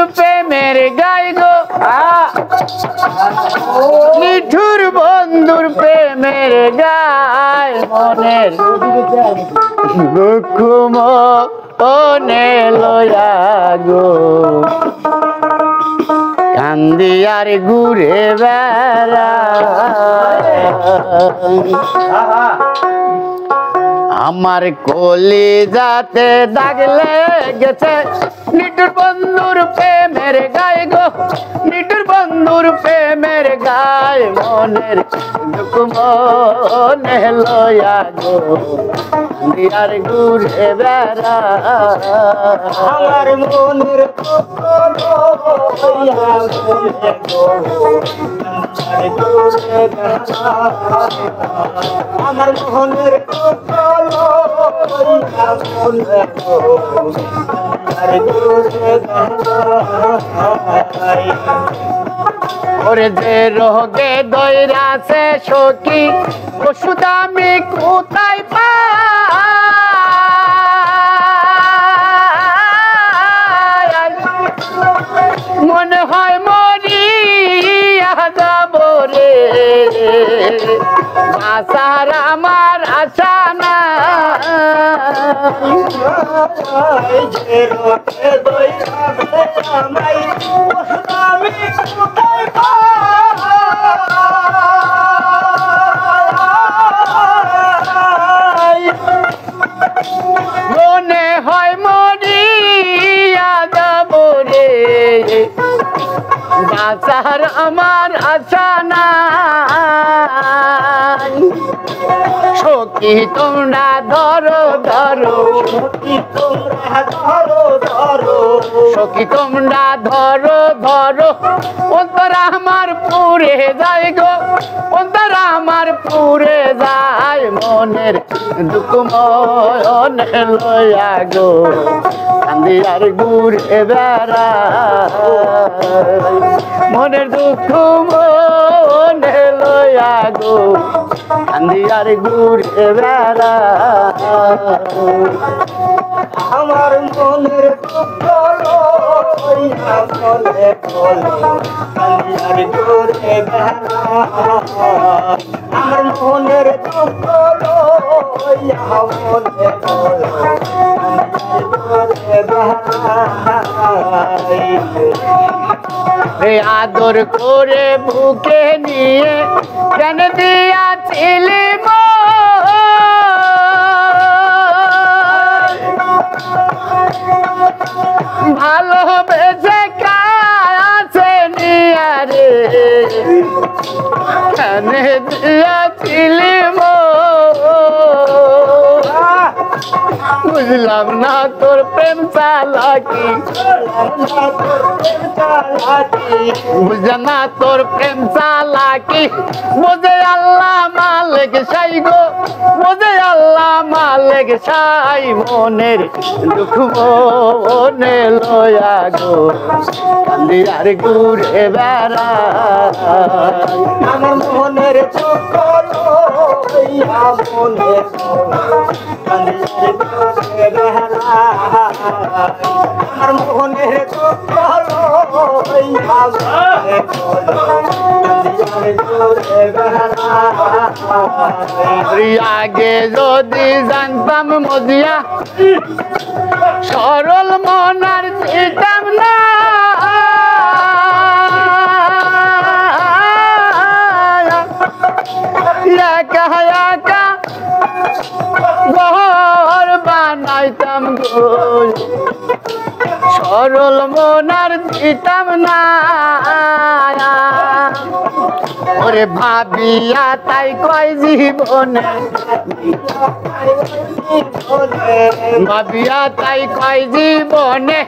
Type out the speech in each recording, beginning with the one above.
প্রেমের গাই গো নিঠুর বন্ধুর প্রেমের গায় মনের দুঃখ মনে লয়া গো কান্দি আর ঘুরে বেড়ায় আমার কলিজাতে দাগ লেগেছে নিঠুর বন্ধুর প্রেমের গায়ে গো নিঠুর বন্ধুর প্রেমের গায়ে মনের দুঃখ মনে লয়া গো আর ঘুরে বেড়া আমার মনের দুঃখ লয়া গো আমার মনের দুঃখ ওরে যে রোগে দৈরাছে সখী ওষুধ আমি কোথায় পাই মনে হয় মরিয়া যাব রে আশার আমার আশা না যে রোগে দৈরাছে আমায় ওষুধ আমি কোথায় পাই মনে হয় মরিয়া যাব রে বাঁচার আমার আশা নাই সখী তোমরা ধরো ধরো সখী তোমরা ধরো ধরো সখী তোমরা ধরো ধরো অন্তর আমার পুরে যায় গো অন্তর আমার পুরে যায় মনের দুঃখ মনে লয়া গো কান্দি আর ঘুরে বেড়া মনের দুঃখ মনে লয়া গো কান্দি আর ঘুরে বেড়া আমার মনের দুঃখ লইয়া বলে বলে কান্দিয়ার ঘুরে বেড়া আমার মনের দুঃখ লইয়া বলে বলে কান্দিয়ার ঘুরে বেড়া আদর করে বুকে নিয়ে কেন দিয়াছিলি ভালোবেসে কাছে নিয়ে রে কেন দিয়াছিলি বুঝলাম না তোর প্রেম চালাকি বুঝলাম না তোর প্রেম চালাকি বুঝে আল্লাহ মালিক সাই গো বুঝে আল্লাহ মালিক সাই মনের দুঃখ মনে লয়া গো কান্দি আর ঘুরে বেড়া আমার মনের দুঃখ লইয়া মনে কান্দিয়ার ঘুরে বেড়া আমার মনের দুঃখ লইয়া মনে কান্দিয়ার ঘুরে বেড়া আগে যদি জানতাম মজিয়া সরল মনার দিতাম না একা একা ঘর বানাইতাম গো সরল মনার দিতাম না ওরে ভাবিয়া তাই কয় জীবনে ভাবিয়া তাই কয় জীবনে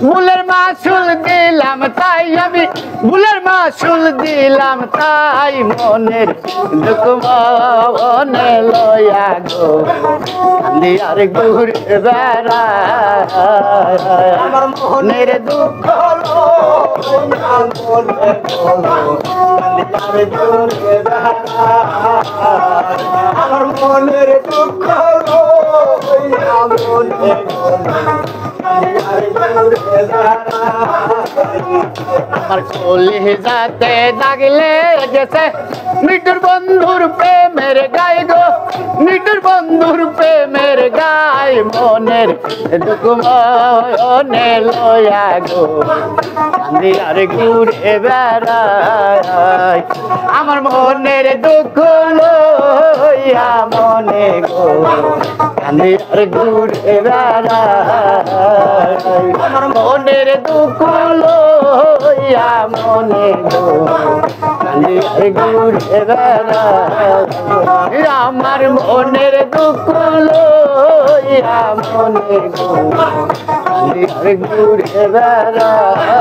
ভুলের মাসুল দিলাম তাই আমি ভুলের মাসুল দিলাম তাই মনের দুঃখ মনে লয়া গো কান্দি আর ঘুরে বেড়া আমার মনের দুঃখ লইয়া মনে কান্দিয়ার ঘুরে বেড়া আমার মনের দুঃখ লইয়া মনে কান্দিয়ার ঘুরে বেড়া আমার কলিজাতে দাগলে গেছে মিটুর বন্ধুর প্রেমের গায় গো মিটুর বন্ধুর প্রেমের গায় মনের দুঃখ মনে লয়া গো কান্দি আর ঘুরে বেড়াই আমার মনের দুঃখ লইয়া মনে গো কান্দি আর ঘুরে বেড়াই আমার মনের দুঃখ লইয়া মনে গো কান্দি আর ঘুরে বেড়াই আমার মনের দুঃখ লইয়া মনে গো কান্দি আর ঘুরে বেড়াই